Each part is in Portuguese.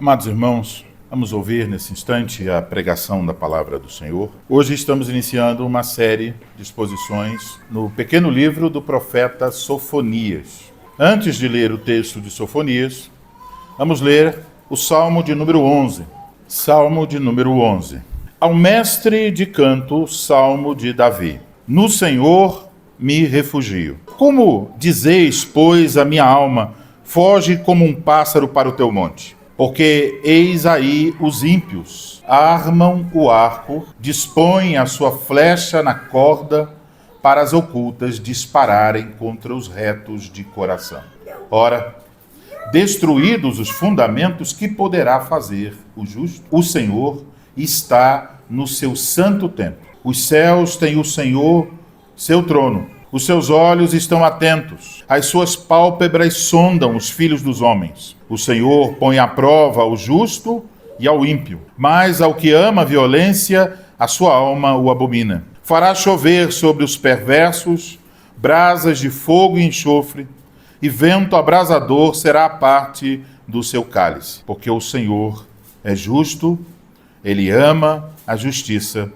Amados irmãos, vamos ouvir nesse instante a pregação da palavra do Senhor. Hoje estamos iniciando uma série de exposições no pequeno livro do profeta Sofonias. Antes de ler o texto de Sofonias, vamos ler o Salmo de número 11. Salmo de número 11. Ao mestre de canto, Salmo de Davi. No Senhor me refugio. Como dizeis, pois, a minha alma, foge como um pássaro para o teu monte. Porque eis aí os ímpios, armam o arco, dispõem a sua flecha na corda, para as ocultas dispararem contra os retos de coração. Ora, destruídos os fundamentos, que poderá fazer o justo? O Senhor está no seu santo templo. Os céus têm o Senhor seu trono. Os seus olhos estão atentos. As suas pálpebras sondam os filhos dos homens. O Senhor põe à prova ao justo e ao ímpio. Mas ao que ama a violência, a sua alma o abomina. Fará chover sobre os perversos brasas de fogo e enxofre, e vento abrasador será a parte do seu cálice. Porque o Senhor é justo, ele ama a justiça,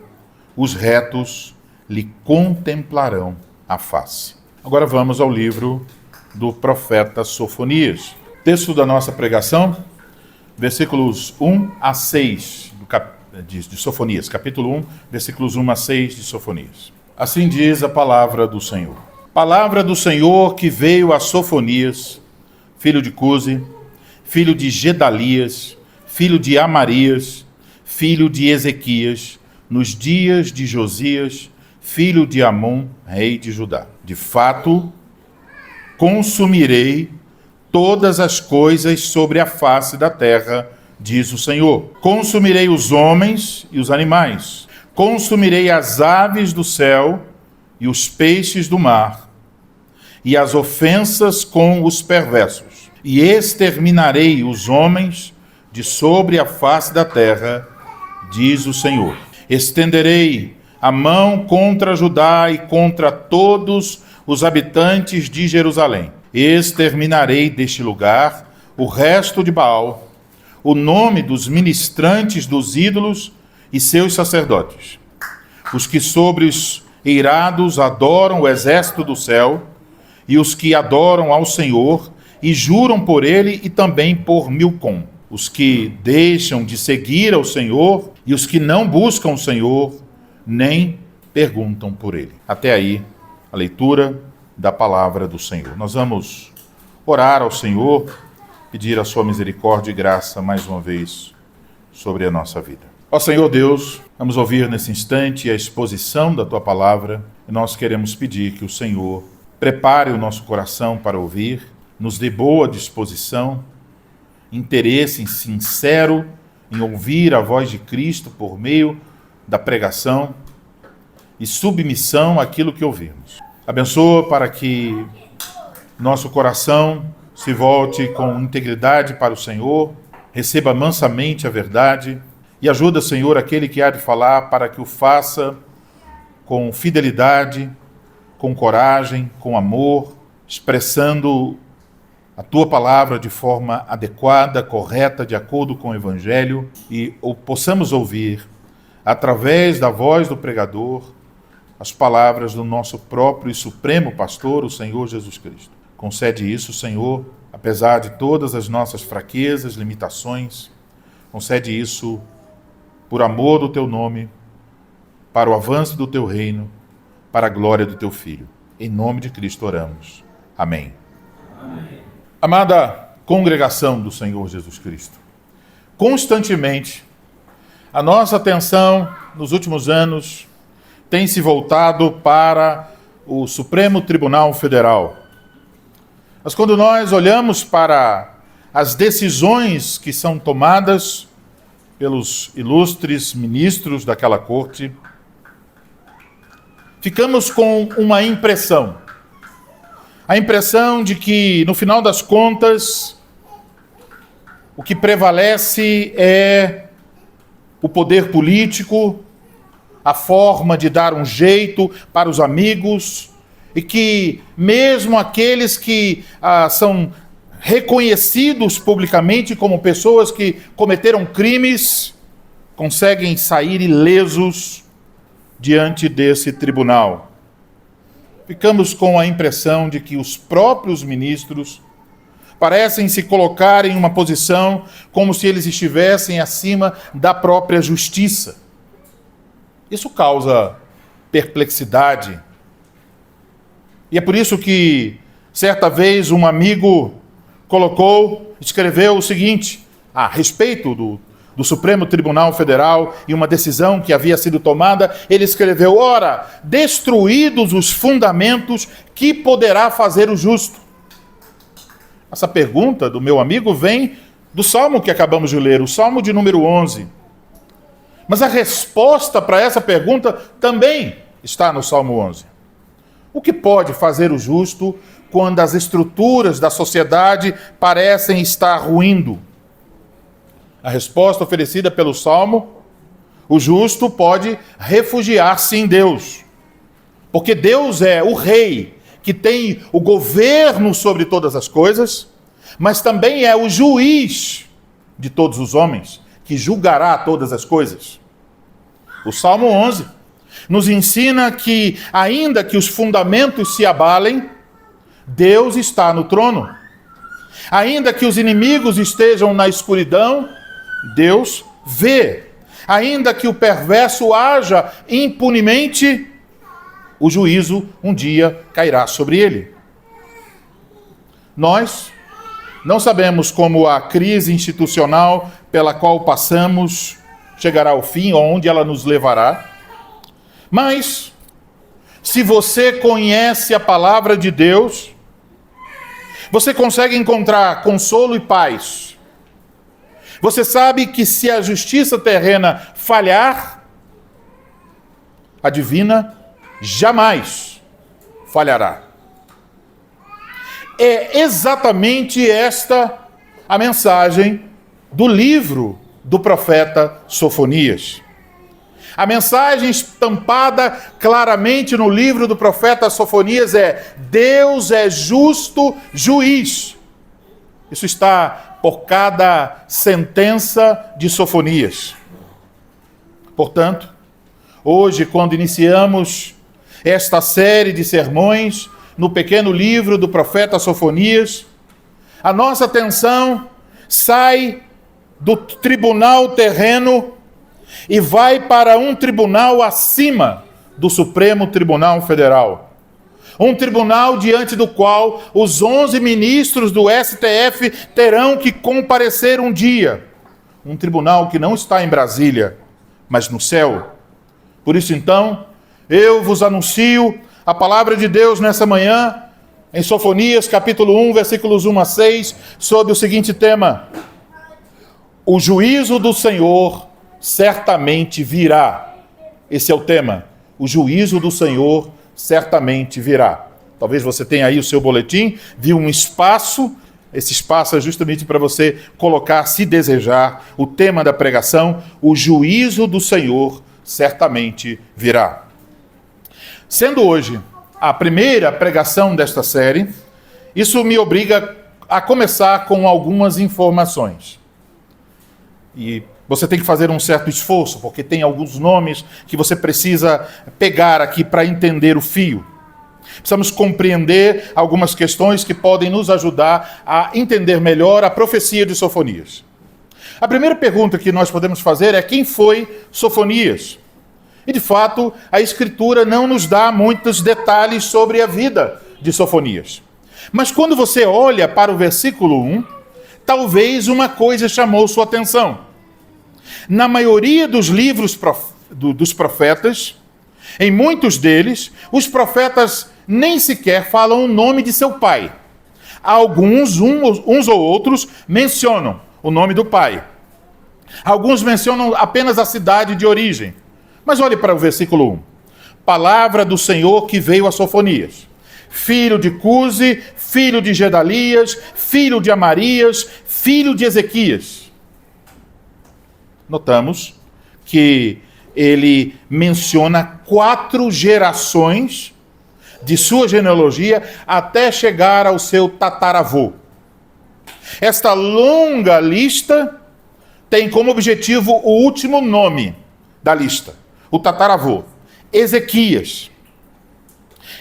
os retos lhe contemplarão a face. Agora vamos ao livro do profeta Sofonias. Texto da nossa pregação, versículos 1 a 6 de Sofonias, capítulo 1, versículos 1 a 6 de Sofonias. Assim diz a palavra do Senhor. Palavra do Senhor que veio a Sofonias, filho de Cusi, filho de Gedalias, filho de Amarias, filho de Ezequias, nos dias de Josias, filho de Amon, rei de Judá. De fato, consumirei todas as coisas sobre a face da terra, diz o Senhor. Consumirei os homens e os animais. Consumirei as aves do céu e os peixes do mar, e as ofensas com os perversos. E exterminarei os homens de sobre a face da terra, diz o Senhor. Estenderei a mão contra Judá e contra todos os habitantes de Jerusalém. Exterminarei deste lugar o resto de Baal, o nome dos ministrantes dos ídolos e seus sacerdotes, os que sobre os eirados adoram o exército do céu, e os que adoram ao Senhor e juram por ele e também por Milcom, os que deixam de seguir ao Senhor e os que não buscam o Senhor, nem perguntam por ele. Até aí, a leitura da palavra do Senhor. Nós vamos orar ao Senhor, pedir a sua misericórdia e graça mais uma vez sobre a nossa vida. Ó Senhor Deus, vamos ouvir nesse instante a exposição da tua palavra e nós queremos pedir que o Senhor prepare o nosso coração para ouvir, nos dê boa disposição, interesse sincero em ouvir a voz de Cristo por meio da pregação e submissão àquilo que ouvimos. Abençoa para que nosso coração se volte com integridade para o Senhor, receba mansamente a verdade e ajuda, Senhor, aquele que há de falar para que o faça com fidelidade, com coragem, com amor, expressando a tua palavra de forma adequada, correta, de acordo com o Evangelho, e possamos ouvir, através da voz do pregador, as palavras do nosso próprio e supremo pastor, o Senhor Jesus Cristo. Concede isso, Senhor, apesar de todas as nossas fraquezas, limitações, concede isso por amor do teu nome, para o avanço do teu reino, para a glória do teu Filho. Em nome de Cristo oramos. Amém. Amém. Amada congregação do Senhor Jesus Cristo, constantemente a nossa atenção nos últimos anos tem se voltado para o Supremo Tribunal Federal. Mas quando nós olhamos para as decisões que são tomadas pelos ilustres ministros daquela corte, ficamos com uma impressão. A impressão de que, no final das contas, o que prevalece é o poder político, a forma de dar um jeito para os amigos, e que mesmo aqueles que são reconhecidos publicamente como pessoas que cometeram crimes, conseguem sair ilesos diante desse tribunal. Ficamos com a impressão de que os próprios ministros parecem se colocar em uma posição como se eles estivessem acima da própria justiça. Isso causa perplexidade. E é por isso que, certa vez, um amigo escreveu o seguinte, a respeito do Supremo Tribunal Federal e uma decisão que havia sido tomada, ele escreveu: ora, destruídos os fundamentos, que poderá fazer o justo? Essa pergunta do meu amigo vem do Salmo que acabamos de ler, o Salmo de número 11. Mas a resposta para essa pergunta também está no Salmo 11. O que pode fazer o justo quando as estruturas da sociedade parecem estar ruindo? A resposta oferecida pelo Salmo: o justo pode refugiar-se em Deus. Porque Deus é o rei que tem o governo sobre todas as coisas, mas também é o juiz de todos os homens, que julgará todas as coisas. O Salmo 11 nos ensina que, ainda que os fundamentos se abalem, Deus está no trono. Ainda que os inimigos estejam na escuridão, Deus vê. Ainda que o perverso haja impunemente, o juízo um dia cairá sobre ele. Nós não sabemos como a crise institucional pela qual passamos chegará ao fim, ou onde ela nos levará. Mas, se você conhece a palavra de Deus, você consegue encontrar consolo e paz. Você sabe que se a justiça terrena falhar, a divina jamais falhará. É exatamente esta a mensagem do livro do profeta Sofonias. A mensagem estampada claramente no livro do profeta Sofonias é: Deus é justo juiz. Isso está por cada sentença de Sofonias. Portanto, hoje, quando iniciamos esta série de sermões no pequeno livro do profeta Sofonias, a nossa atenção sai do tribunal terreno e vai para um tribunal acima do Supremo Tribunal Federal. Um tribunal diante do qual os 11 ministros do STF terão que comparecer um dia. Um tribunal que não está em Brasília, mas no céu. Por isso, então, eu vos anuncio a palavra de Deus nessa manhã, em Sofonias, capítulo 1, versículos 1 a 6, sob o seguinte tema: o juízo do Senhor certamente virá. Esse é o tema. O juízo do Senhor certamente virá. Talvez você tenha aí o seu boletim, viu um espaço. Esse espaço é justamente para você colocar, se desejar, o tema da pregação: o juízo do Senhor certamente virá. Sendo hoje a primeira pregação desta série, isso me obriga a começar com algumas informações. E você tem que fazer um certo esforço, porque tem alguns nomes que você precisa pegar aqui para entender o fio. Precisamos compreender algumas questões que podem nos ajudar a entender melhor a profecia de Sofonias. A primeira pergunta que nós podemos fazer é: quem foi Sofonias? E, de fato, a Escritura não nos dá muitos detalhes sobre a vida de Sofonias. Mas quando você olha para o versículo 1, talvez uma coisa chamou sua atenção. Na maioria dos livros dos profetas, em muitos deles, os profetas nem sequer falam o nome de seu pai. Alguns, uns ou outros, mencionam o nome do pai. Alguns mencionam apenas a cidade de origem. Mas olhe para o versículo 1. Palavra do Senhor que veio a Sofonias, filho de Cusi, filho de Gedalias, filho de Amarias, filho de Ezequias. Notamos que ele menciona 4 gerações de sua genealogia até chegar ao seu tataravô. Esta longa lista tem como objetivo o último nome da lista, o tataravô, Ezequias.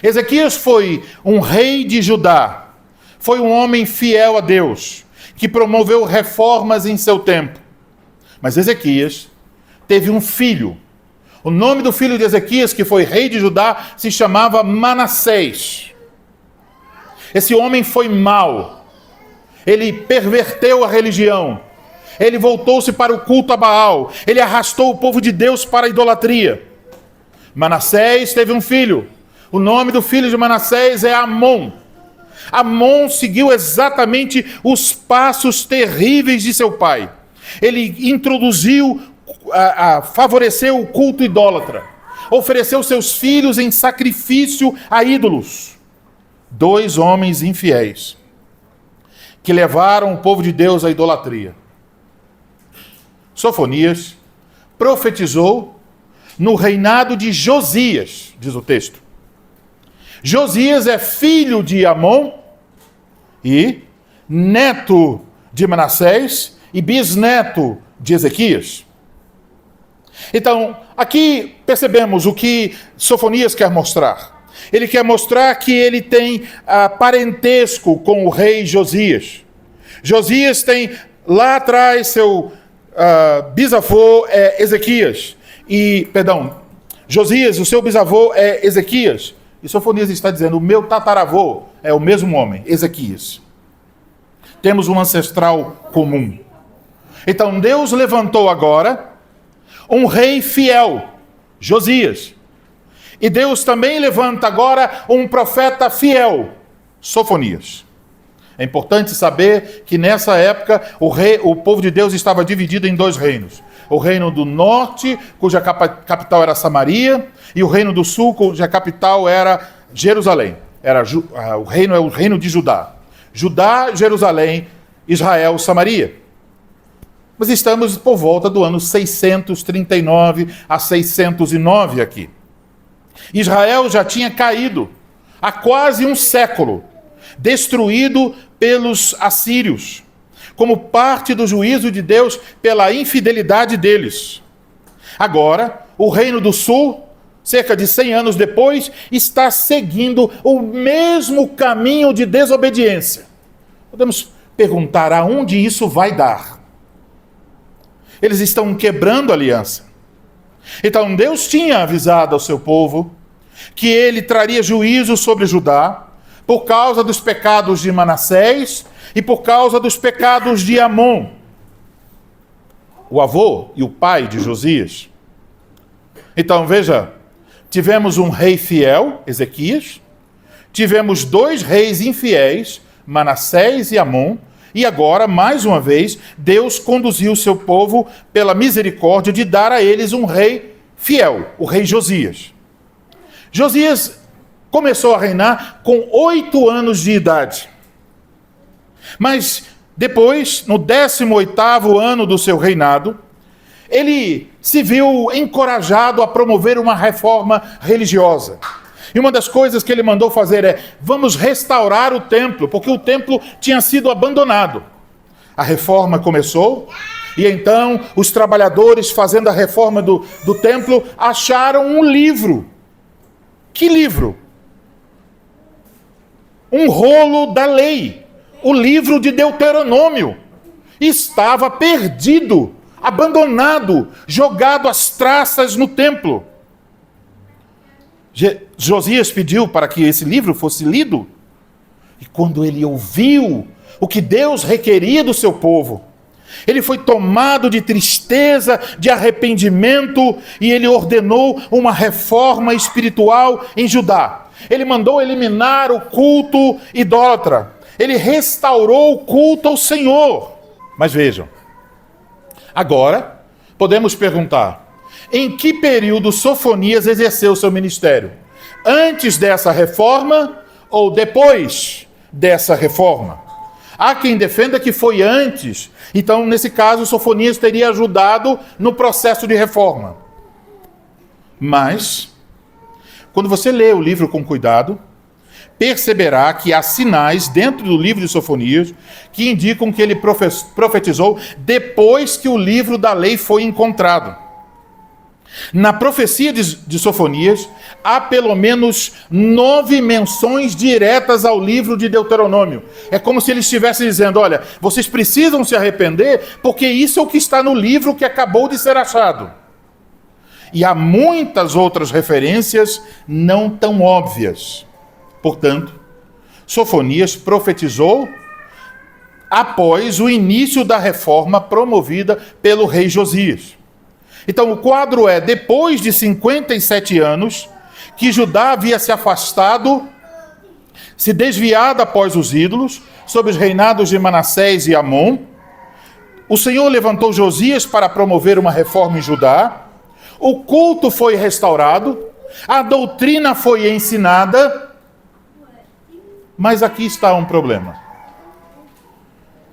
Ezequias foi um rei de Judá, foi um homem fiel a Deus, que promoveu reformas em seu tempo. Mas Ezequias teve um filho. O nome do filho de Ezequias, que foi rei de Judá, se chamava Manassés. Esse homem foi mau. Ele perverteu a religião. Ele voltou-se para o culto a Baal. Ele arrastou o povo de Deus para a idolatria. Manassés teve um filho. O nome do filho de Manassés é Amon. Amon seguiu exatamente os passos terríveis de seu pai. Ele introduziu, favoreceu o culto idólatra. Ofereceu seus filhos em sacrifício a ídolos. 2 homens infiéis que levaram o povo de Deus à idolatria. Sofonias profetizou no reinado de Josias, diz o texto. Josias é filho de Amon e neto de Manassés e bisneto de Ezequias. Então, aqui percebemos o que Sofonias quer mostrar. Ele quer mostrar que ele tem parentesco com o rei Josias. Josias tem lá atrás seu bisavô é Ezequias. Josias, o seu bisavô é Ezequias. E Sofonias está dizendo, o meu tataravô é o mesmo homem, Ezequias. Temos um ancestral comum. Então Deus levantou agora um rei fiel, Josias. E Deus também levanta agora um profeta fiel, Sofonias. É importante saber que nessa época o povo de Deus estava dividido em 2 reinos. O reino do norte, cuja capital era Samaria, e o reino do sul, cuja capital era Jerusalém. O reino é o reino de Judá. Judá, Jerusalém, Israel, Samaria. Mas estamos por volta do ano 639 a 609 aqui. Israel já tinha caído há quase um século, destruído pelos assírios, como parte do juízo de Deus pela infidelidade deles. Agora, o reino do sul, cerca de 100 anos depois, está seguindo o mesmo caminho de desobediência. Podemos perguntar aonde isso vai dar. Eles estão quebrando a aliança. Então Deus tinha avisado ao seu povo que ele traria juízo sobre Judá por causa dos pecados de Manassés e por causa dos pecados de Amon, o avô e o pai de Josias. Então veja, tivemos um rei fiel, Ezequias, tivemos 2 reis infiéis, Manassés e Amon, e agora, mais uma vez, Deus conduziu o seu povo pela misericórdia de dar a eles um rei fiel, o rei Josias. Josias começou a reinar com 8 anos de idade. Mas depois, no 18º ano do seu reinado, ele se viu encorajado a promover uma reforma religiosa. E uma das coisas que ele mandou fazer é, vamos restaurar o templo, porque o templo tinha sido abandonado. A reforma começou, e então os trabalhadores fazendo a reforma do templo acharam um livro. Que livro? Um rolo da lei, o livro de Deuteronômio. Estava perdido, abandonado, jogado às traças no templo. Josias pediu para que esse livro fosse lido, e quando ele ouviu o que Deus requeria do seu povo, ele foi tomado de tristeza, de arrependimento, e ele ordenou uma reforma espiritual em Judá. Ele mandou eliminar o culto idólatra, ele restaurou o culto ao Senhor. Mas vejam, agora podemos perguntar, em que período Sofonias exerceu seu ministério? Antes dessa reforma ou depois dessa reforma? Há quem defenda que foi antes. Então, nesse caso, Sofonias teria ajudado no processo de reforma. Mas, quando você lê o livro com cuidado, perceberá que há sinais dentro do livro de Sofonias que indicam que ele profetizou depois que o livro da lei foi encontrado. Na profecia de Sofonias, há pelo menos 9 menções diretas ao livro de Deuteronômio. É como se ele estivesse dizendo, olha, vocês precisam se arrepender, porque isso é o que está no livro que acabou de ser achado. E há muitas outras referências não tão óbvias. Portanto, Sofonias profetizou após o início da reforma promovida pelo rei Josias. Então, o quadro é, depois de 57 anos, que Judá havia se afastado, se desviado após os ídolos, sob os reinados de Manassés e Amon. O Senhor levantou Josias para promover uma reforma em Judá. O culto foi restaurado, a doutrina foi ensinada, mas aqui está um problema.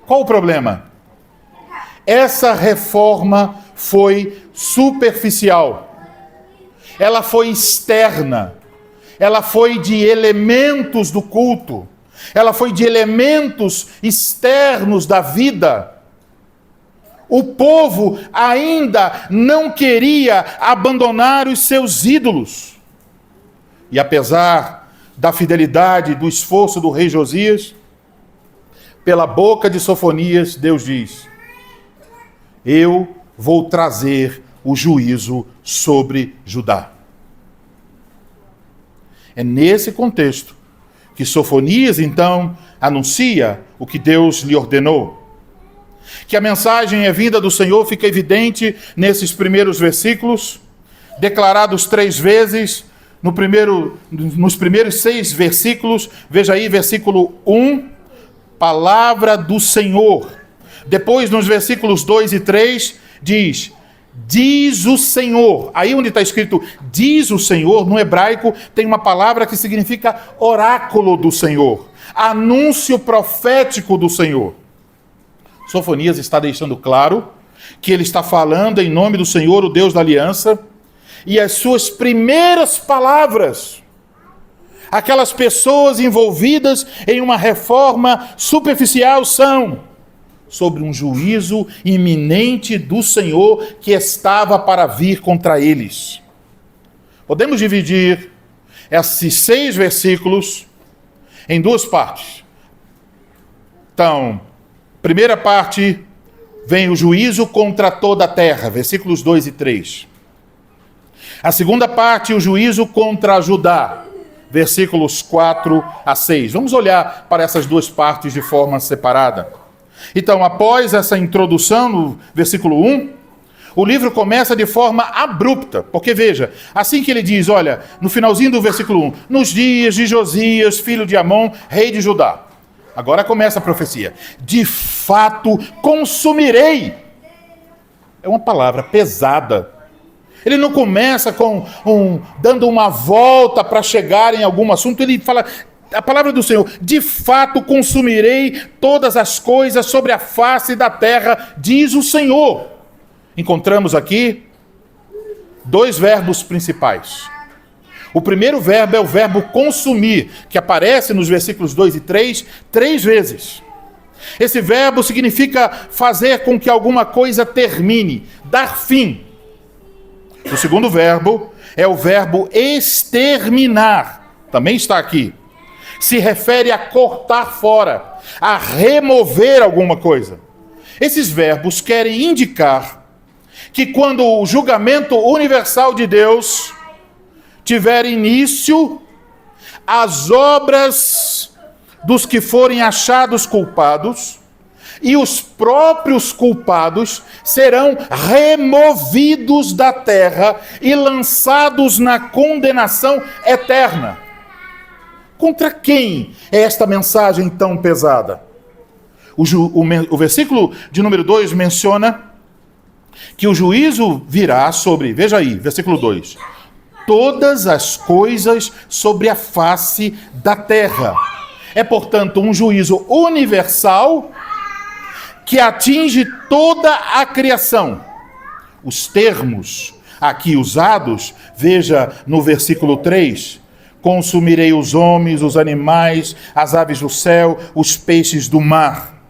Qual o problema? Essa reforma foi superficial, ela foi externa, ela foi de elementos do culto, ela foi de elementos externos da vida. O povo ainda não queria abandonar os seus ídolos. E apesar da fidelidade, do esforço do rei Josias, pela boca de Sofonias, Deus diz: eu vou trazer o juízo sobre Judá. É nesse contexto que Sofonias, então, anuncia o que Deus lhe ordenou. Que a mensagem é vinda do Senhor fica evidente nesses primeiros versículos, declarados 3 vezes, nos primeiros 6 versículos. Veja aí, versículo 1, palavra do Senhor. Depois, nos versículos 2 e 3, diz o Senhor. Aí onde está escrito diz o Senhor, no hebraico tem uma palavra que significa oráculo do Senhor, anúncio profético do Senhor. Sofonias está deixando claro que ele está falando em nome do Senhor, o Deus da aliança, e as suas primeiras palavras, aquelas pessoas envolvidas em uma reforma superficial, são sobre um juízo iminente do Senhor que estava para vir contra eles. Podemos dividir esses 6 versículos em 2 partes. Então, primeira parte, vem o juízo contra toda a terra, versículos 2 e 3. A segunda parte, o juízo contra Judá, versículos 4 a 6. Vamos olhar para essas 2 partes de forma separada. Então, após essa introdução, no versículo 1, o livro começa de forma abrupta, porque veja, assim que ele diz, olha, no finalzinho do versículo 1, nos dias de Josias, filho de Amon, rei de Judá. Agora começa a profecia. De fato, consumirei. É uma palavra pesada. Ele não começa dando uma volta para chegar em algum assunto. Ele fala, a palavra do Senhor, de fato consumirei todas as coisas sobre a face da terra, diz o Senhor. Encontramos aqui 2 verbos principais. O primeiro verbo é o verbo consumir, que aparece nos versículos 2 e 3, 3 vezes. Esse verbo significa fazer com que alguma coisa termine, dar fim. O segundo verbo é o verbo exterminar, também está aqui. Se refere a cortar fora, a remover alguma coisa. Esses verbos querem indicar que quando o julgamento universal de Deus tiver início, as obras dos que forem achados culpados e os próprios culpados serão removidos da terra e lançados na condenação eterna. Contra quem é esta mensagem tão pesada? O versículo de número 2 menciona que o juízo virá sobre, veja aí, versículo 2, todas as coisas sobre a face da terra. É, portanto, um juízo universal que atinge toda a criação. Os termos aqui usados, veja no versículo 3, Consumirei os homens, os animais, as aves do céu, os peixes do mar.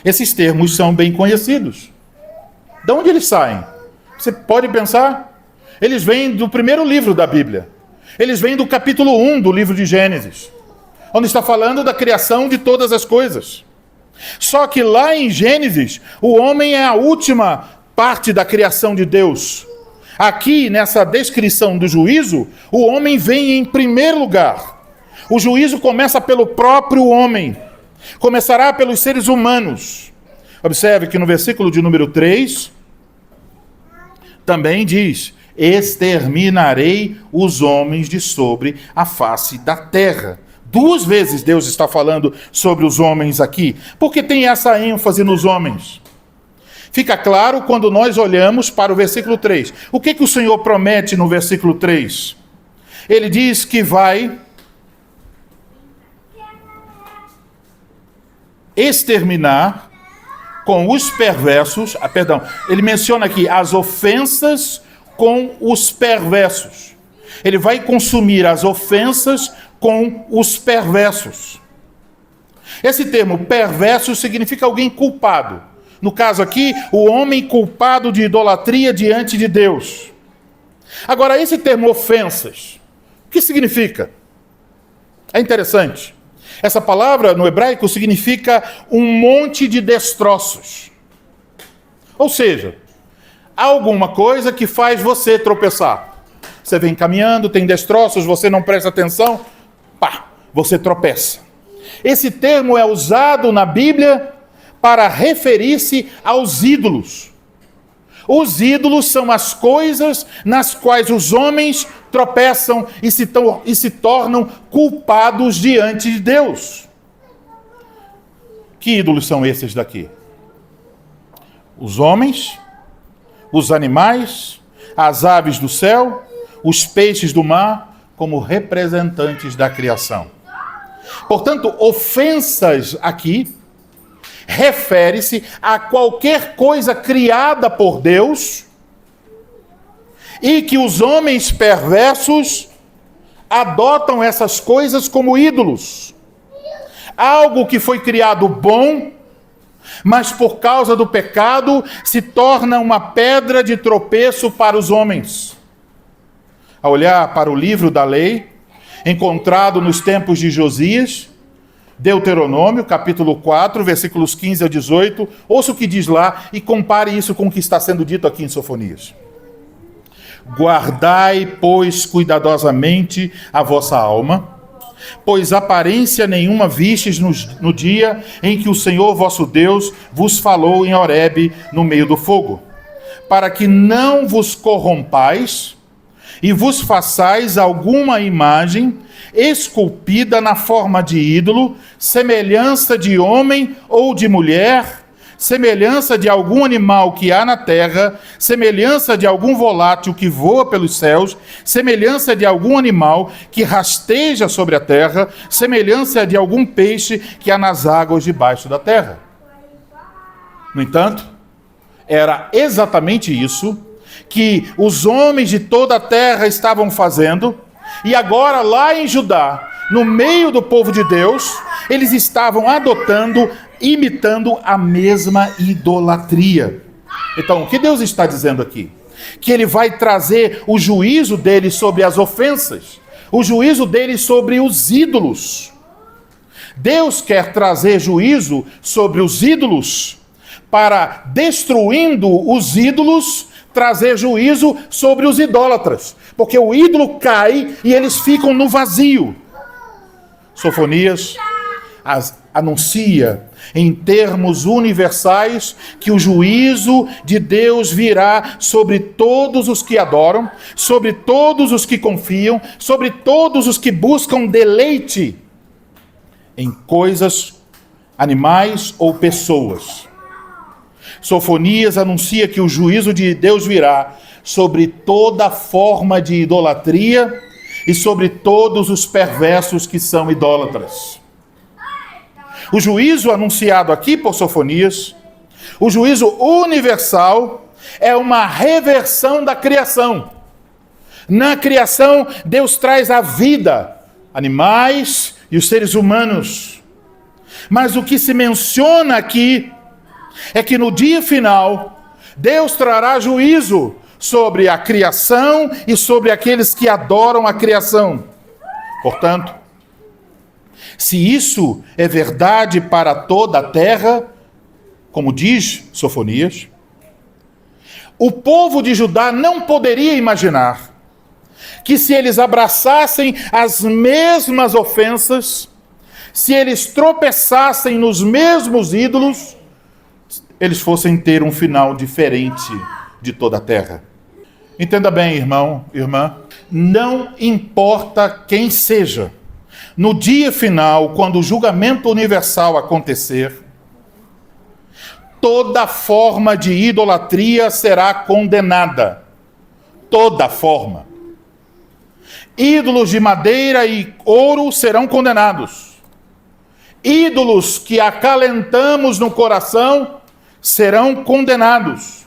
Esses termos são bem conhecidos. De onde eles saem? Você pode pensar? Eles vêm do primeiro livro da Bíblia. Eles vêm do capítulo 1 do livro de Gênesis, onde está falando da criação de todas as coisas. Só que lá em Gênesis, o homem é a última parte da criação de Deus. Aqui, nessa descrição do juízo, o homem vem em primeiro lugar. O juízo começa pelo próprio homem. Começará pelos seres humanos. Observe que no versículo de número 3, também diz: exterminarei os homens de sobre a face da terra. 2 vezes Deus está falando sobre os homens aqui. Por que tem essa ênfase nos homens? Fica claro quando nós olhamos para o versículo 3. O que o Senhor promete no versículo 3? Ele diz que vai exterminar com os perversos, ele menciona aqui as ofensas com os perversos. Ele vai consumir as ofensas com os perversos. Esse termo perverso significa alguém culpado. No caso aqui, o homem culpado de idolatria diante de Deus. Agora, esse termo ofensas, o que significa? É interessante. Essa palavra no hebraico significa um monte de destroços. Ou seja, alguma coisa que faz você tropeçar. Você vem caminhando, tem destroços, você não presta atenção, você tropeça. Esse termo é usado na Bíblia para referir-se aos ídolos. Os ídolos são as coisas nas quais os homens tropeçam e se tornam culpados diante de Deus. Que ídolos são esses daqui? Os homens, os animais, as aves do céu, os peixes do mar, como representantes da criação. Portanto, ofensas aqui refere-se a qualquer coisa criada por Deus e que os homens perversos adotam essas coisas como ídolos. Algo que foi criado bom, mas por causa do pecado se torna uma pedra de tropeço para os homens. Ao olhar para o livro da lei, encontrado nos tempos de Josias, Deuteronômio, capítulo 4, versículos 15 a 18, ouça o que diz lá e compare isso com o que está sendo dito aqui em Sofonias. Guardai, pois, cuidadosamente a vossa alma, pois aparência nenhuma vistes no dia em que o Senhor vosso Deus vos falou em Horebe no meio do fogo, para que não vos corrompais e vos façais alguma imagem esculpida na forma de ídolo, semelhança de homem ou de mulher, semelhança de algum animal que há na terra, semelhança de algum volátil que voa pelos céus, semelhança de algum animal que rasteja sobre a terra, semelhança de algum peixe que há nas águas debaixo da terra. No entanto, era exatamente isso que os homens de toda a terra estavam fazendo, e agora lá em Judá, no meio do povo de Deus, eles estavam adotando, imitando a mesma idolatria. Então, o que Deus está dizendo aqui? Que ele vai trazer o juízo dele sobre as ofensas, o juízo dele sobre os ídolos. Deus quer trazer juízo sobre os ídolos, para, destruindo os ídolos, trazer juízo sobre os idólatras, porque o ídolo cai e eles ficam no vazio. Sofonias anuncia em termos universais que o juízo de Deus virá sobre todos os que adoram, sobre todos os que confiam, sobre todos os que buscam deleite em coisas, animais ou pessoas. Sofonias anuncia que o juízo de Deus virá sobre toda forma de idolatria e sobre todos os perversos que são idólatras. O juízo anunciado aqui por Sofonias, o juízo universal, é uma reversão da criação. Na criação, Deus traz a vida, animais e os seres humanos. Mas o que se menciona aqui é que no dia final, Deus trará juízo sobre a criação e sobre aqueles que adoram a criação. Portanto, se isso é verdade para toda a terra, como diz Sofonias, o povo de Judá não poderia imaginar que se eles abraçassem as mesmas ofensas, se eles tropeçassem nos mesmos ídolos, eles fossem ter um final diferente de toda a terra. Entenda bem, irmão, irmã, não importa quem seja, no dia final, quando o julgamento universal acontecer, toda forma de idolatria será condenada. Toda forma. Ídolos de madeira e ouro serão condenados. Ídolos que acalentamos no coração serão condenados.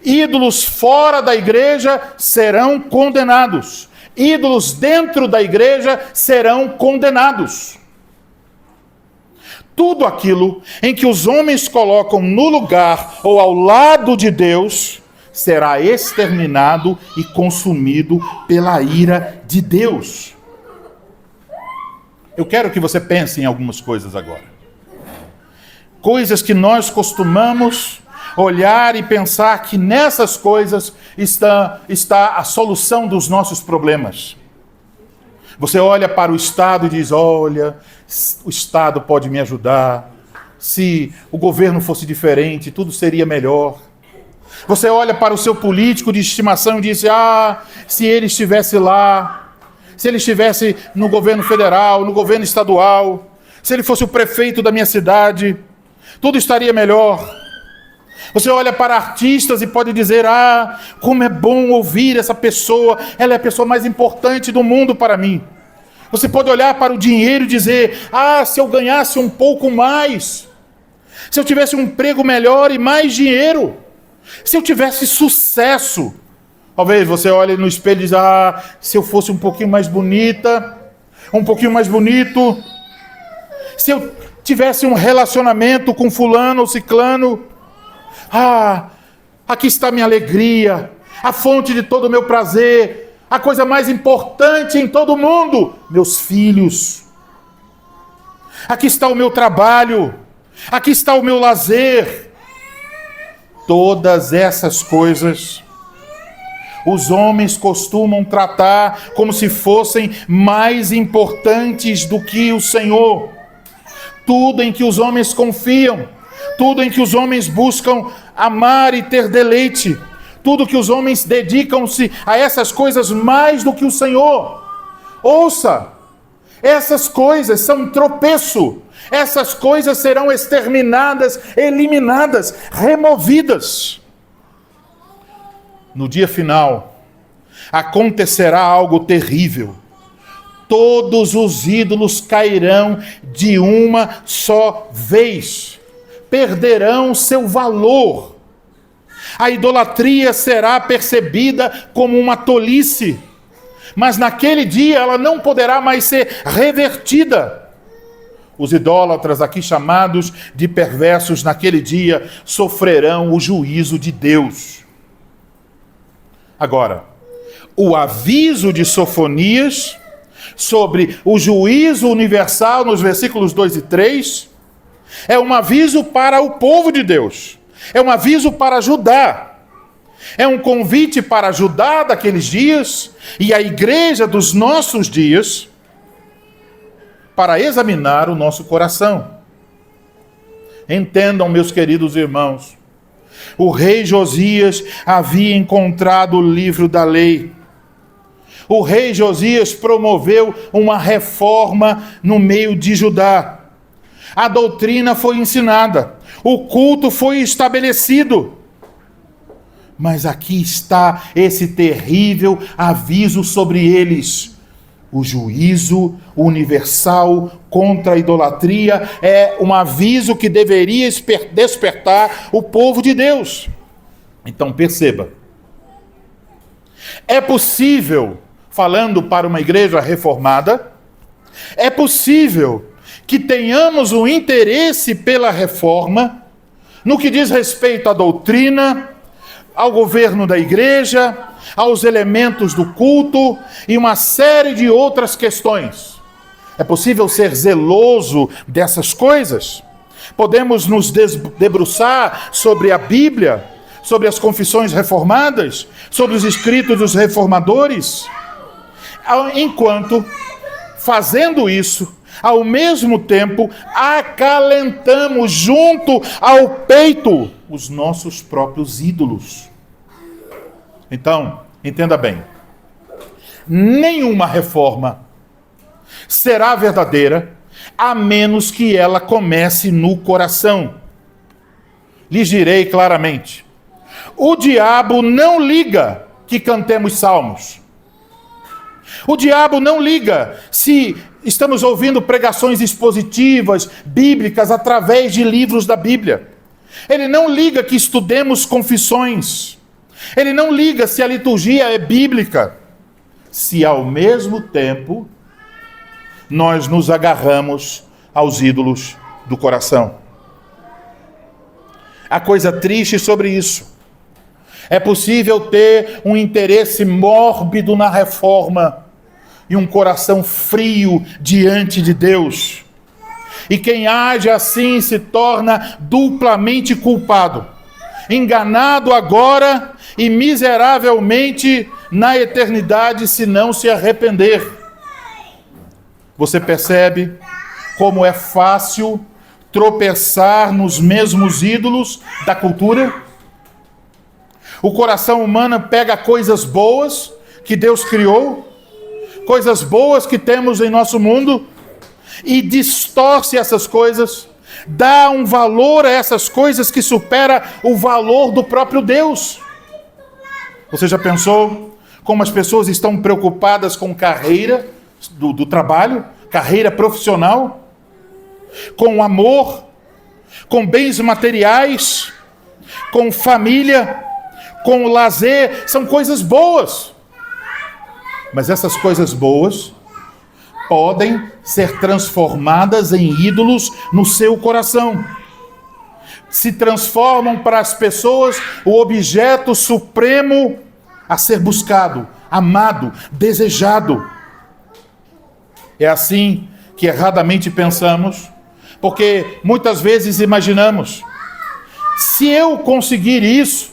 Ídolos fora da igreja serão condenados. Ídolos dentro da igreja serão condenados. Tudo aquilo em que os homens colocam no lugar ou ao lado de Deus será exterminado e consumido pela ira de Deus. Eu quero que você pense em algumas coisas agora. Coisas que nós costumamos olhar e pensar que nessas coisas está a solução dos nossos problemas. Você olha para o Estado e diz, olha, o Estado pode me ajudar. Se o governo fosse diferente, tudo seria melhor. Você olha para o seu político de estimação e diz, se ele estivesse lá, se ele estivesse no governo federal, no governo estadual, se ele fosse o prefeito da minha cidade, tudo estaria melhor. Você olha para artistas e pode dizer, como é bom ouvir essa pessoa, ela é a pessoa mais importante do mundo para mim. Você pode olhar para o dinheiro e dizer, se eu ganhasse um pouco mais, se eu tivesse um emprego melhor e mais dinheiro, se eu tivesse sucesso. Talvez você olhe no espelho e diz, se eu fosse um pouquinho mais bonita, um pouquinho mais bonito, se eu tivesse um relacionamento com fulano ou ciclano, aqui está minha alegria, a fonte de todo o meu prazer, a coisa mais importante em todo o mundo, meus filhos. Aqui está o meu trabalho, aqui está o meu lazer. Todas essas coisas, os homens costumam tratar como se fossem mais importantes do que o Senhor. Tudo em que os homens confiam, tudo em que os homens buscam amar e ter deleite, tudo que os homens dedicam-se a essas coisas mais do que o Senhor. Ouça, essas coisas são um tropeço, essas coisas serão exterminadas, eliminadas, removidas. No dia final, acontecerá algo terrível. Todos os ídolos cairão de uma só vez. Perderão seu valor. A idolatria será percebida como uma tolice, mas naquele dia ela não poderá mais ser revertida. Os idólatras, aqui chamados de perversos, naquele dia sofrerão o juízo de Deus. Agora, o aviso de Sofonias sobre o juízo universal nos versículos 2 e 3 é um aviso para o povo de Deus, é um aviso para Judá, é um convite para Judá daqueles dias e a igreja dos nossos dias para examinar o nosso coração. Entendam, meus queridos irmãos, o rei Josias havia encontrado o livro da lei. O rei Josias promoveu uma reforma no meio de Judá. A doutrina foi ensinada, o culto foi estabelecido. Mas aqui está esse terrível aviso sobre eles. O juízo universal contra a idolatria é um aviso que deveria despertar o povo de Deus. Então perceba, É possível, falando para uma igreja reformada, é possível que tenhamos um interesse pela reforma no que diz respeito à doutrina, ao governo da igreja, aos elementos do culto e uma série de outras questões. É possível ser zeloso dessas coisas? Podemos nos debruçar sobre a Bíblia, sobre as confissões reformadas, sobre os escritos dos reformadores, enquanto, fazendo isso, ao mesmo tempo, acalentamos junto ao peito os nossos próprios ídolos. Então, entenda bem, nenhuma reforma será verdadeira a menos que ela comece no coração. Lhes direi claramente, o diabo não liga que cantemos salmos. O diabo não liga se estamos ouvindo pregações expositivas, bíblicas, através de livros da Bíblia. Ele não liga que estudemos confissões. Ele não liga se a liturgia é bíblica. Se ao mesmo tempo nós nos agarramos aos ídolos do coração. A coisa triste sobre isso. É possível ter um interesse mórbido na reforma e um coração frio diante de Deus. E quem age assim se torna duplamente culpado, enganado agora e miseravelmente na eternidade, se não se arrepender. Você percebe como é fácil tropeçar nos mesmos ídolos da cultura? O coração humano pega coisas boas que Deus criou, coisas boas que temos em nosso mundo, e distorce essas coisas, dá um valor a essas coisas que supera o valor do próprio Deus. Você já pensou como as pessoas estão preocupadas com carreira do trabalho, carreira profissional, com amor, com bens materiais, com família, com lazer? São coisas boas. Mas essas coisas boas podem ser transformadas em ídolos no seu coração. Se transformam para as pessoas o objeto supremo a ser buscado, amado, desejado. É assim que erradamente pensamos, porque muitas vezes imaginamos: se eu conseguir isso,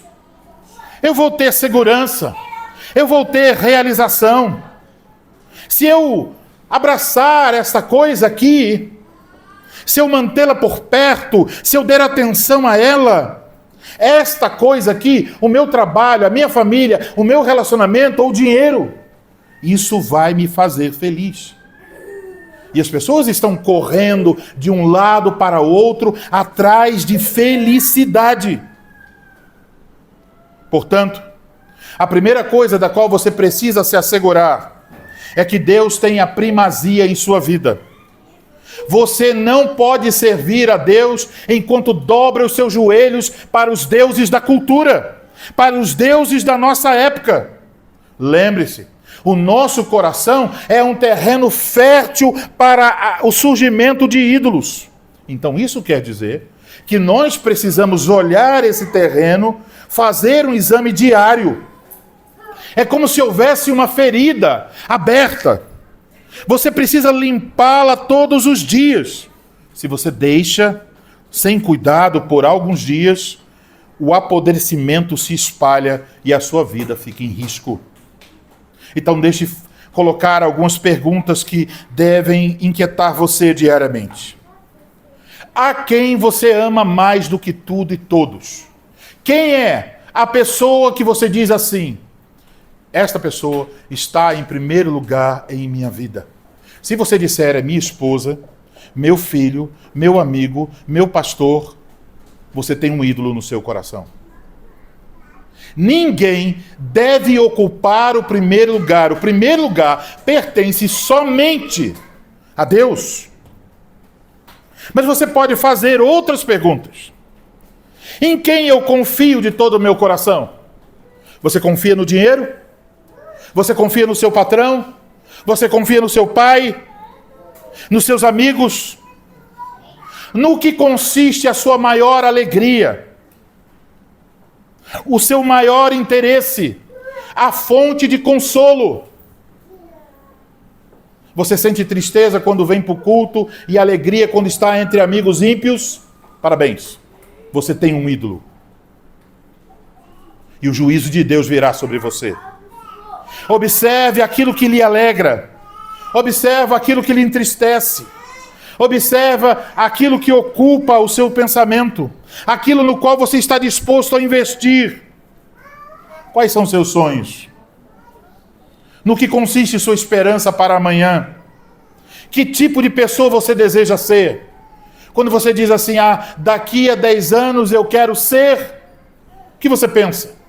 eu vou ter segurança, eu vou ter realização. Se eu abraçar essa coisa aqui, se eu mantê-la por perto, se eu der atenção a ela, esta coisa aqui, o meu trabalho, a minha família, o meu relacionamento ou o dinheiro, isso vai me fazer feliz. E as pessoas estão correndo de um lado para o outro atrás de felicidade. Portanto, a primeira coisa da qual você precisa se assegurar é que Deus tem a primazia em sua vida. Você não pode servir a Deus enquanto dobra os seus joelhos para os deuses da cultura, para os deuses da nossa época. Lembre-se, o nosso coração é um terreno fértil para o surgimento de ídolos. Então isso quer dizer que nós precisamos olhar esse terreno, fazer um exame diário. É como se houvesse uma ferida aberta. Você precisa limpá-la todos os dias. Se você deixa sem cuidado por alguns dias, o apodrecimento se espalha e a sua vida fica em risco. Então deixe colocar algumas perguntas que devem inquietar você diariamente. A quem você ama mais do que tudo e todos? Quem é a pessoa que você diz assim: esta pessoa está em primeiro lugar em minha vida? Se você disser é minha esposa, meu filho, meu amigo, meu pastor, você tem um ídolo no seu coração. Ninguém deve ocupar o primeiro lugar. O primeiro lugar pertence somente a Deus. Mas você pode fazer outras perguntas. Em quem eu confio de todo o meu coração? Você confia no dinheiro? Você confia no seu patrão? Você confia no seu pai? Nos seus amigos? No que consiste a sua maior alegria? O seu maior interesse? A fonte de consolo? Você sente tristeza quando vem para o culto e alegria quando está entre amigos ímpios? Parabéns, você tem um ídolo. E o juízo de Deus virá sobre você. Observe aquilo que lhe alegra. Observa aquilo que lhe entristece. Observa aquilo que ocupa o seu pensamento. Aquilo no qual você está disposto a investir. Quais são seus sonhos? No que consiste sua esperança para amanhã? Que tipo de pessoa você deseja ser? Quando você diz assim, daqui a 10 anos eu quero ser, o que você pensa?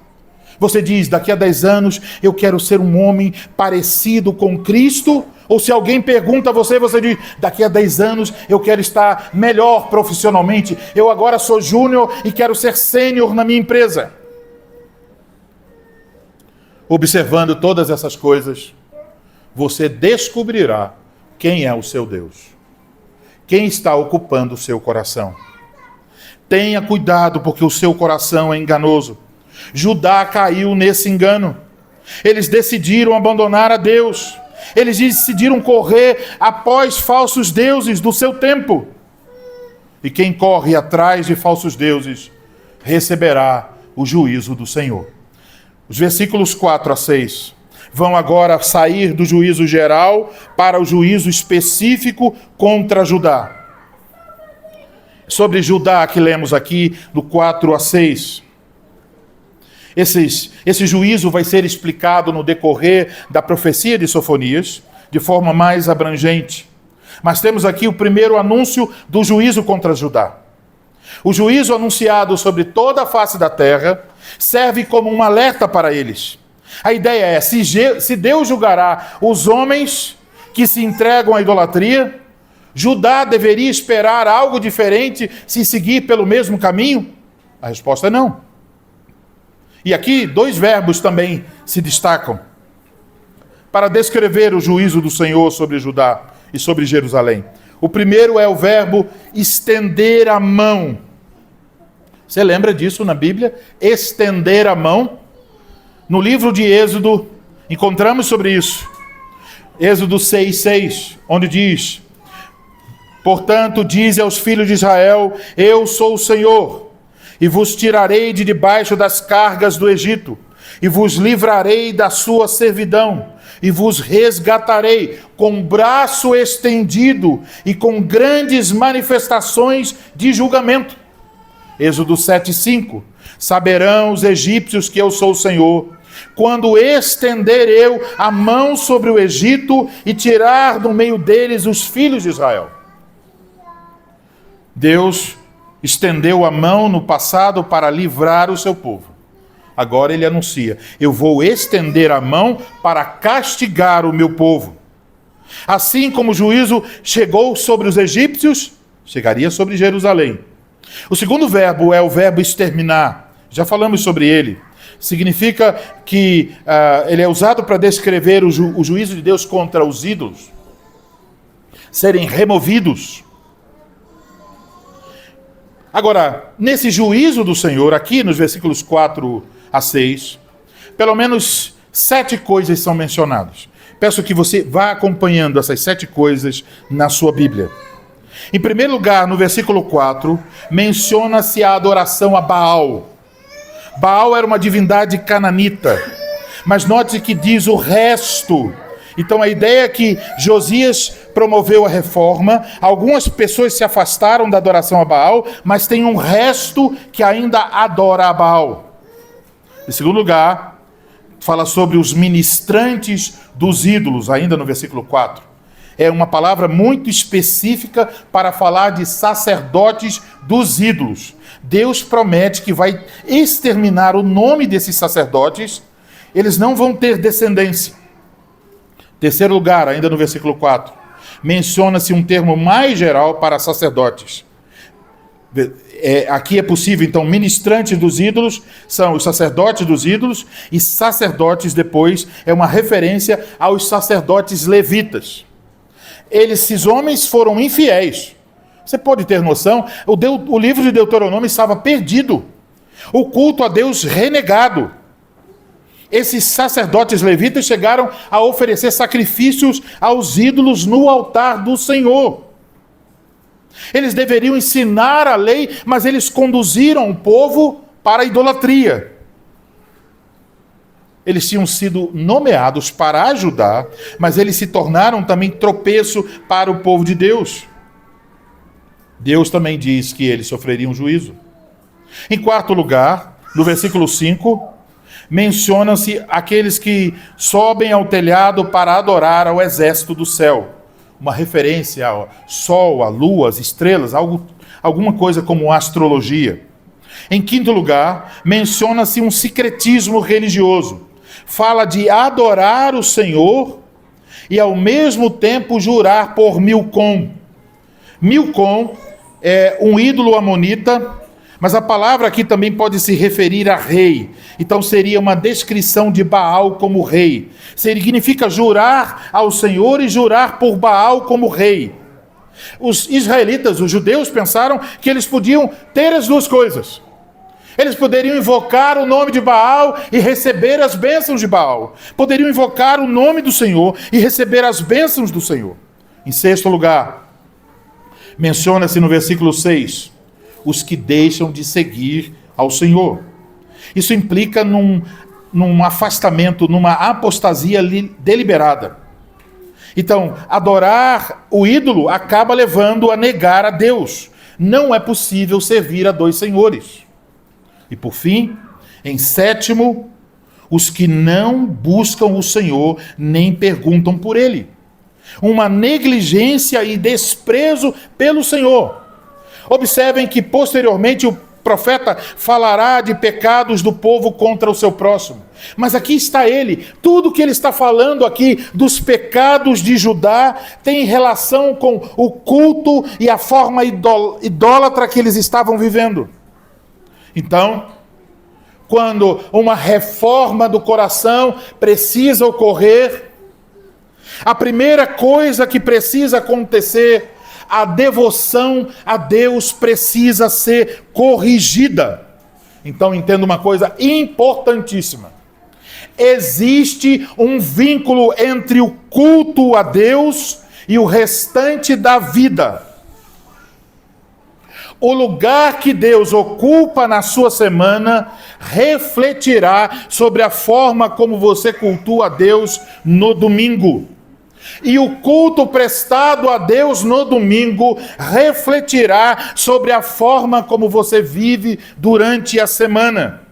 Você diz, daqui a 10 anos eu quero ser um homem parecido com Cristo? Ou se alguém pergunta a você, você diz, daqui a 10 anos eu quero estar melhor profissionalmente. Eu agora sou júnior e quero ser sênior na minha empresa. Observando todas essas coisas, você descobrirá quem é o seu Deus. Quem está ocupando o seu coração. Tenha cuidado, porque o seu coração é enganoso. Judá caiu nesse engano. Eles decidiram abandonar a Deus. Eles decidiram correr após falsos deuses do seu tempo. E quem corre atrás de falsos deuses receberá o juízo do Senhor. Os versículos 4 a 6 vão agora sair do juízo geral para o juízo específico contra Judá. Sobre Judá que lemos aqui do 4 a 6. Esse juízo vai ser explicado no decorrer da profecia de Sofonias, de forma mais abrangente. Mas temos aqui o primeiro anúncio do juízo contra Judá. O juízo anunciado sobre toda a face da terra serve como um alerta para eles. A ideia é, se Deus julgará os homens que se entregam à idolatria, Judá deveria esperar algo diferente se seguir pelo mesmo caminho? A resposta é não. E aqui 2 verbos também se destacam para descrever o juízo do Senhor sobre Judá e sobre Jerusalém. O primeiro é o verbo estender a mão. Você lembra disso na Bíblia? Estender a mão. No livro de Êxodo, encontramos sobre isso. Êxodo 6:6, onde diz: portanto, dize aos filhos de Israel, eu sou o Senhor, e vos tirarei de debaixo das cargas do Egito, e vos livrarei da sua servidão, e vos resgatarei com braço estendido e com grandes manifestações de julgamento. Êxodo 7:5, saberão os egípcios que eu sou o Senhor, quando estender eu a mão sobre o Egito e tirar do meio deles os filhos de Israel. Deus estendeu a mão no passado para livrar o seu povo. Agora ele anuncia, eu vou estender a mão para castigar o meu povo. Assim como o juízo chegou sobre os egípcios, chegaria sobre Jerusalém. O segundo verbo é o verbo exterminar. Já falamos sobre ele. Significa que ele é usado para descrever o juízo de Deus contra os ídolos. Serem removidos. Agora, nesse juízo do Senhor, aqui nos versículos 4 a 6, pelo menos 7 coisas são mencionadas. Peço que você vá acompanhando essas 7 coisas na sua Bíblia. Em primeiro lugar, no versículo 4, menciona-se a adoração a Baal. Baal era uma divindade cananita, mas note que diz o resto. Então a ideia é que Josias promoveu a reforma, algumas pessoas se afastaram da adoração a Baal, mas tem um resto que ainda adora a Baal. Em segundo lugar, fala sobre os ministrantes dos ídolos, ainda no versículo 4. É uma palavra muito específica para falar de sacerdotes dos ídolos. Deus promete que vai exterminar o nome desses sacerdotes, eles não vão ter descendência. Terceiro lugar, ainda no versículo 4, menciona-se um termo mais geral para sacerdotes. Aqui é possível, então, ministrantes dos ídolos são os sacerdotes dos ídolos, e sacerdotes depois é uma referência aos sacerdotes levitas. Esses homens foram infiéis. Você pode ter noção, o livro de Deuteronômio estava perdido. O culto a Deus renegado. Esses sacerdotes levitas chegaram a oferecer sacrifícios aos ídolos no altar do Senhor. Eles deveriam ensinar a lei, mas eles conduziram o povo para a idolatria. Eles tinham sido nomeados para ajudar, mas eles se tornaram também tropeço para o povo de Deus. Deus também diz que eles sofreriam juízo. Em quarto lugar, no versículo 5, menciona-se aqueles que sobem ao telhado para adorar ao exército do céu. Uma referência ao sol, à lua, às estrelas, alguma coisa como astrologia. Em quinto lugar, menciona-se um sincretismo religioso. Fala de adorar o Senhor e ao mesmo tempo jurar por Milcom. Milcom é um ídolo amonita, mas a palavra aqui também pode se referir a rei. Então seria uma descrição de Baal como rei. Significa jurar ao Senhor e jurar por Baal como rei. Os israelitas, os judeus, pensaram que eles podiam ter as duas coisas. Eles poderiam invocar o nome de Baal e receber as bênçãos de Baal. Poderiam invocar o nome do Senhor e receber as bênçãos do Senhor. Em sexto lugar, menciona-se no versículo 6, os que deixam de seguir ao Senhor. Isso implica num afastamento, numa apostasia deliberada. Então, adorar o ídolo acaba levando a negar a Deus. Não é possível servir a dois senhores. E por fim, em sétimo, os que não buscam o Senhor nem perguntam por ele. Uma negligência e desprezo pelo Senhor. Observem que posteriormente o profeta falará de pecados do povo contra o seu próximo. Mas aqui está ele. Tudo que ele está falando aqui dos pecados de Judá tem relação com o culto e a forma idólatra que eles estavam vivendo. Então, quando uma reforma do coração precisa ocorrer, a primeira coisa que precisa acontecer, a devoção a Deus precisa ser corrigida. Então entenda uma coisa importantíssima. Existe um vínculo entre o culto a Deus e o restante da vida. O lugar que Deus ocupa na sua semana refletirá sobre a forma como você cultua a Deus no domingo. E o culto prestado a Deus no domingo refletirá sobre a forma como você vive durante a semana.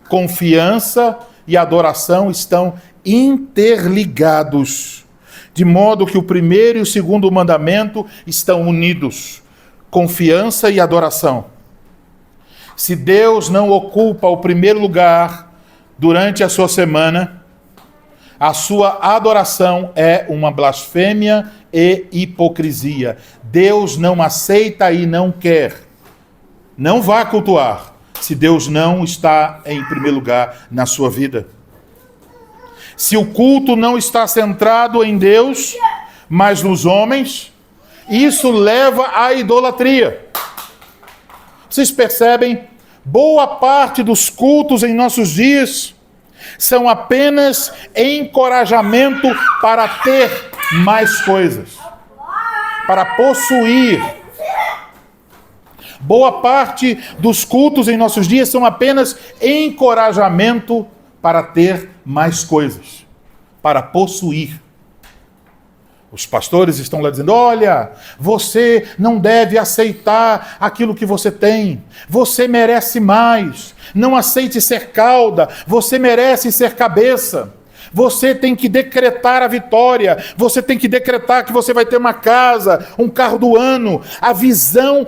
Confiança e adoração estão interligados, de modo que o primeiro e o segundo mandamento estão unidos. Confiança e adoração. Se Deus não ocupa o primeiro lugar durante a sua semana, a sua adoração é uma blasfêmia e hipocrisia. Deus não aceita e não quer. Não vá cultuar se Deus não está em primeiro lugar na sua vida. Se o culto não está centrado em Deus, mas nos homens, isso leva à idolatria. Vocês percebem? Boa parte dos cultos em nossos dias são apenas encorajamento para ter mais coisas, para possuir. Boa parte dos cultos em nossos dias são apenas encorajamento para ter mais coisas, para possuir. Os pastores estão lá dizendo: olha, você não deve aceitar aquilo que você tem. Você merece mais. Não aceite ser cauda. Você merece ser cabeça. Você tem que decretar a vitória. Você tem que decretar que você vai ter uma casa, um carro do ano. A visão,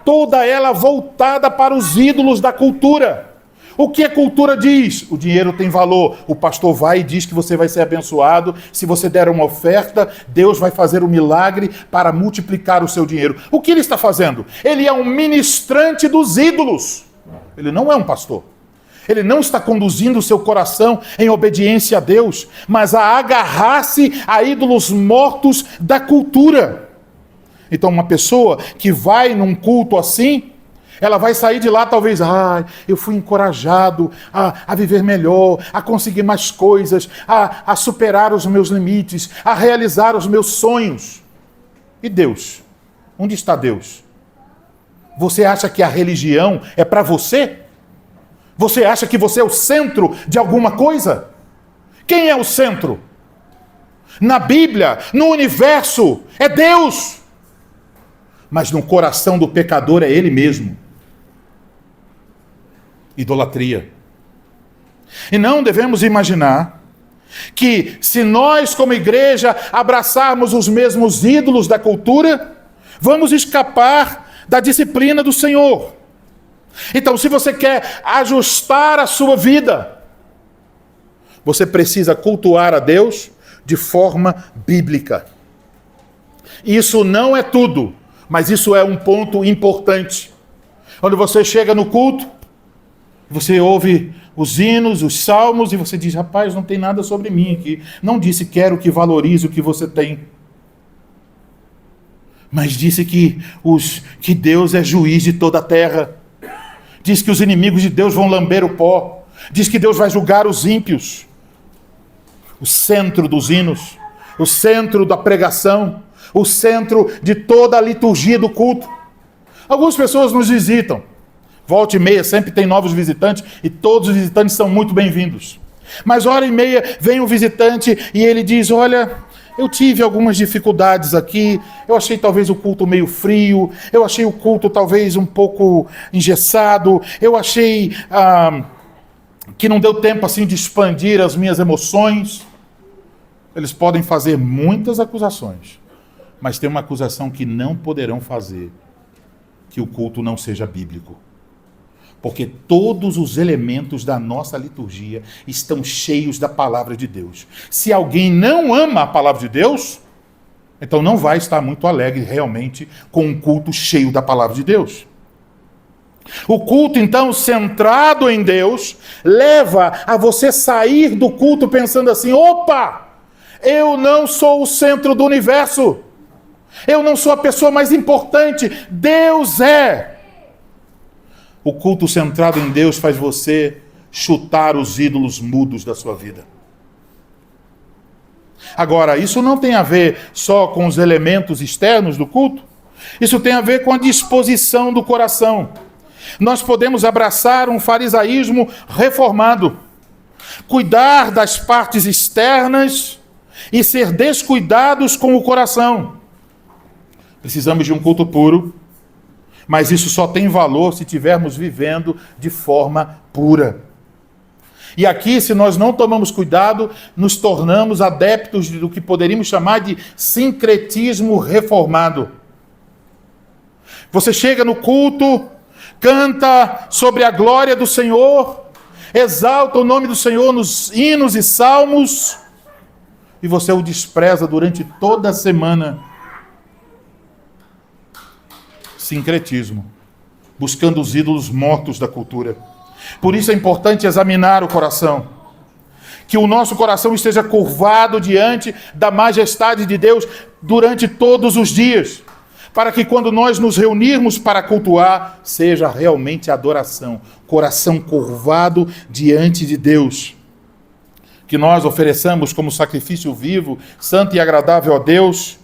toda ela voltada para os ídolos da cultura. O que a cultura diz? O dinheiro tem valor. O pastor vai e diz que você vai ser abençoado. Se você der uma oferta, Deus vai fazer um milagre para multiplicar o seu dinheiro. O que ele está fazendo? Ele é um ministrante dos ídolos. Ele não é um pastor. Ele não está conduzindo o seu coração em obediência a Deus, mas a agarrar-se a ídolos mortos da cultura. Então, uma pessoa que vai num culto assim, ela vai sair de lá talvez, eu fui encorajado a viver melhor, a conseguir mais coisas, a superar os meus limites, a realizar os meus sonhos. E Deus? Onde está Deus? Você acha que a religião é para você? Você acha que você é o centro de alguma coisa? Quem é o centro? Na Bíblia, no universo, é Deus. Mas no coração do pecador é Ele mesmo. Idolatria. E não devemos imaginar que se nós como igreja abraçarmos os mesmos ídolos da cultura, vamos escapar da disciplina do Senhor. Então, se você quer ajustar a sua vida, você precisa cultuar a Deus de forma bíblica. Isso não é tudo, mas isso é um ponto importante. Quando você chega no culto, você ouve os hinos, os salmos, e você diz, rapaz, não tem nada sobre mim aqui. Não disse quero que valorize o que você tem. Mas disse que Deus é juiz de toda a terra. Diz que os inimigos de Deus vão lamber o pó. Diz que Deus vai julgar os ímpios. O centro dos hinos, o centro da pregação, o centro de toda a liturgia do culto. Algumas pessoas nos visitam. Volta e meia, sempre tem novos visitantes, e todos os visitantes são muito bem-vindos. Mas hora e meia vem um visitante e ele diz, olha, eu tive algumas dificuldades aqui, eu achei talvez o culto meio frio, eu achei o culto talvez um pouco engessado, eu achei que não deu tempo assim de expandir as minhas emoções. Eles podem fazer muitas acusações, mas tem uma acusação que não poderão fazer, que o culto não seja bíblico. Porque todos os elementos da nossa liturgia estão cheios da palavra de Deus. Se alguém não ama a palavra de Deus, então não vai estar muito alegre realmente com um culto cheio da palavra de Deus. O culto, então, centrado em Deus, leva a você sair do culto pensando assim, opa, eu não sou o centro do universo. Eu não sou a pessoa mais importante. Deus é. O culto centrado em Deus faz você chutar os ídolos mudos da sua vida. Agora, isso não tem a ver só com os elementos externos do culto. Isso tem a ver com a disposição do coração. Nós podemos abraçar um farisaísmo reformado, cuidar das partes externas e ser descuidados com o coração. Precisamos de um culto puro, mas isso só tem valor se estivermos vivendo de forma pura. E aqui, se nós não tomamos cuidado, nos tornamos adeptos do que poderíamos chamar de sincretismo reformado. Você chega no culto, canta sobre a glória do Senhor, exalta o nome do Senhor nos hinos e salmos, e você o despreza durante toda a semana. Sincretismo, buscando os ídolos mortos da cultura. Por isso é importante examinar o coração. Que o nosso coração esteja curvado diante da majestade de Deus durante todos os dias. Para que quando nós nos reunirmos para cultuar, seja realmente adoração. Coração curvado diante de Deus. Que nós ofereçamos como sacrifício vivo, santo e agradável a Deus,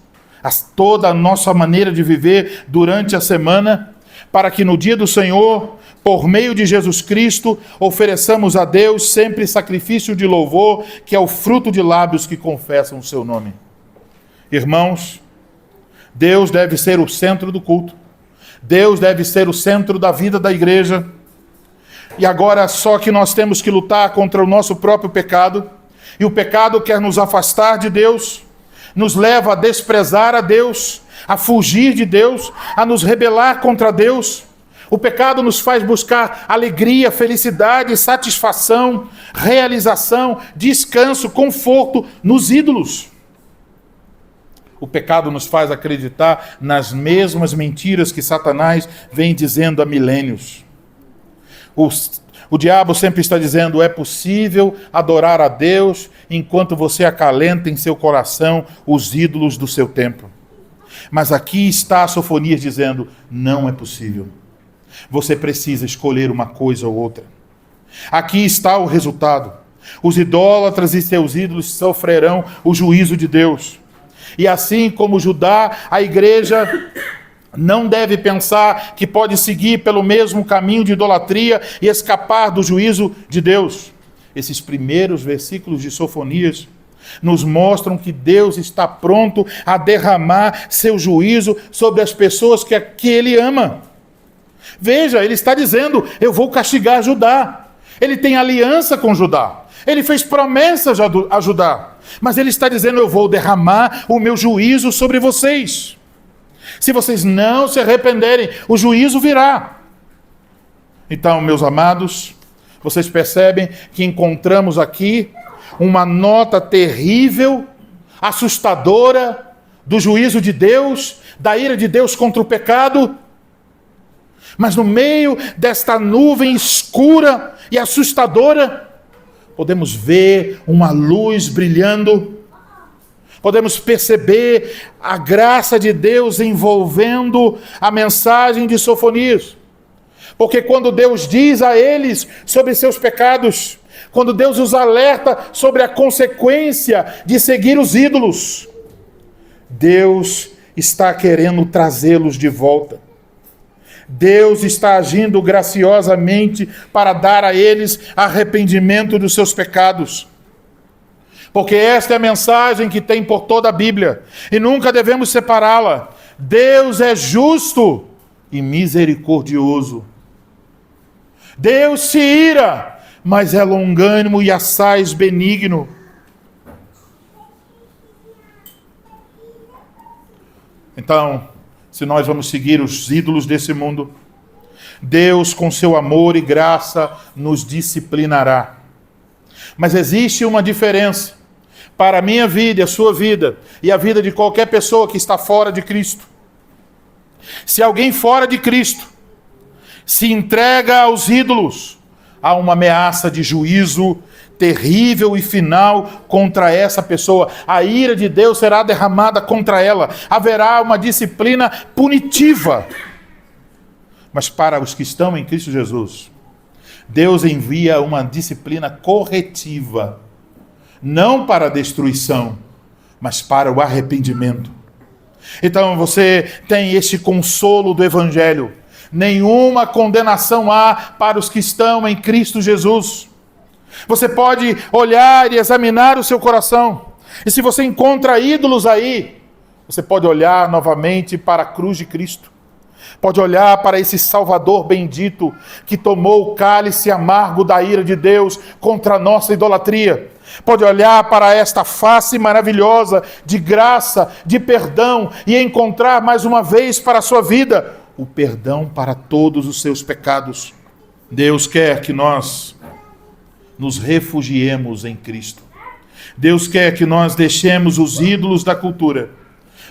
toda a nossa maneira de viver durante a semana, para que no dia do Senhor, por meio de Jesus Cristo, ofereçamos a Deus sempre sacrifício de louvor, que é o fruto de lábios que confessam o seu nome. Irmãos, Deus deve ser o centro do culto. Deus deve ser o centro da vida da igreja. E agora só que nós temos que lutar contra o nosso próprio pecado. E o pecado quer nos afastar de Deus, nos leva a desprezar a Deus, a fugir de Deus, a nos rebelar contra Deus. O pecado nos faz buscar alegria, felicidade, satisfação, realização, descanso, conforto nos ídolos. O pecado nos faz acreditar nas mesmas mentiras que Satanás vem dizendo há milênios. O diabo sempre está dizendo: é possível adorar a Deus enquanto você acalenta em seu coração os ídolos do seu templo. Mas aqui está a Sofonias dizendo: não é possível. Você precisa escolher uma coisa ou outra. Aqui está o resultado. Os idólatras e seus ídolos sofrerão o juízo de Deus. E assim como Judá, a igreja não deve pensar que pode seguir pelo mesmo caminho de idolatria e escapar do juízo de Deus. Esses primeiros versículos de Sofonias nos mostram que Deus está pronto a derramar seu juízo sobre as pessoas que Ele ama. Veja, Ele está dizendo: eu vou castigar Judá. Ele tem aliança com Judá. Ele fez promessas a Judá. Mas Ele está dizendo: eu vou derramar o meu juízo sobre vocês. Se vocês não se arrependerem, o juízo virá. Então, meus amados, vocês percebem que encontramos aqui uma nota terrível, assustadora, do juízo de Deus, da ira de Deus contra o pecado. Mas no meio desta nuvem escura e assustadora, podemos ver uma luz brilhando. Podemos perceber a graça de Deus envolvendo a mensagem de Sofonias. Porque quando Deus diz a eles sobre seus pecados, quando Deus os alerta sobre a consequência de seguir os ídolos, Deus está querendo trazê-los de volta. Deus está agindo graciosamente para dar a eles arrependimento dos seus pecados. Porque esta é a mensagem que tem por toda a Bíblia, e nunca devemos separá-la. Deus é justo e misericordioso. Deus se ira, mas é longânimo e assaz benigno. Então, se nós vamos seguir os ídolos desse mundo, Deus, com seu amor e graça, nos disciplinará. Mas existe uma diferença para a minha vida e a sua vida, e a vida de qualquer pessoa que está fora de Cristo. Se alguém fora de Cristo se entrega aos ídolos, há uma ameaça de juízo terrível e final contra essa pessoa. A ira de Deus será derramada contra ela. Haverá uma disciplina punitiva. Mas para os que estão em Cristo Jesus, Deus envia uma disciplina corretiva, não para a destruição, mas para o arrependimento. Então você tem este consolo do Evangelho. Nenhuma condenação há para os que estão em Cristo Jesus. Você pode olhar e examinar o seu coração. E se você encontra ídolos aí, você pode olhar novamente para a cruz de Cristo. Pode olhar para esse Salvador bendito que tomou o cálice amargo da ira de Deus contra a nossa idolatria. Pode olhar para esta face maravilhosa de graça, de perdão, e encontrar mais uma vez para a sua vida o perdão para todos os seus pecados. Deus quer que nós nos refugiemos em Cristo. Deus quer que nós deixemos os ídolos da cultura,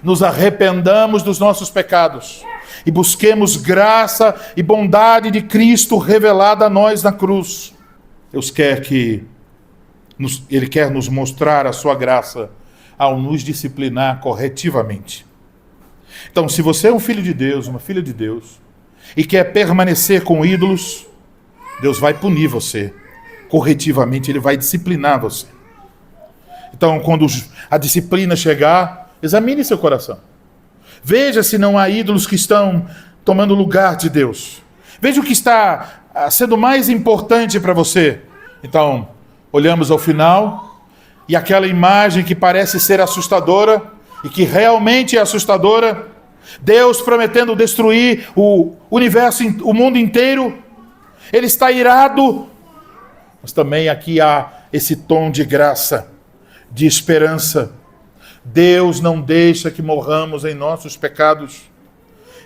nos arrependamos dos nossos pecados e busquemos graça e bondade de Cristo revelada a nós na cruz. Deus quer Ele quer nos mostrar a sua graça ao nos disciplinar corretivamente. Então, se você é um filho de Deus, uma filha de Deus, e quer permanecer com ídolos, Deus vai punir você. Corretivamente, Ele vai disciplinar você. Então, quando a disciplina chegar, examine seu coração. Veja se não há ídolos que estão tomando lugar de Deus. Veja o que está sendo mais importante para você. Então, olhamos ao final, e aquela imagem que parece ser assustadora, e que realmente é assustadora, Deus prometendo destruir o universo, o mundo inteiro, Ele está irado, mas também aqui há esse tom de graça, de esperança. Deus não deixa que morramos em nossos pecados.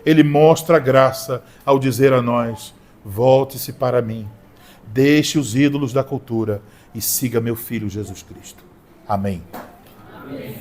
ele mostra a graça ao dizer a nós: volte-se para mim, deixe os ídolos da cultura e siga meu Filho Jesus Cristo. Amém. Amém.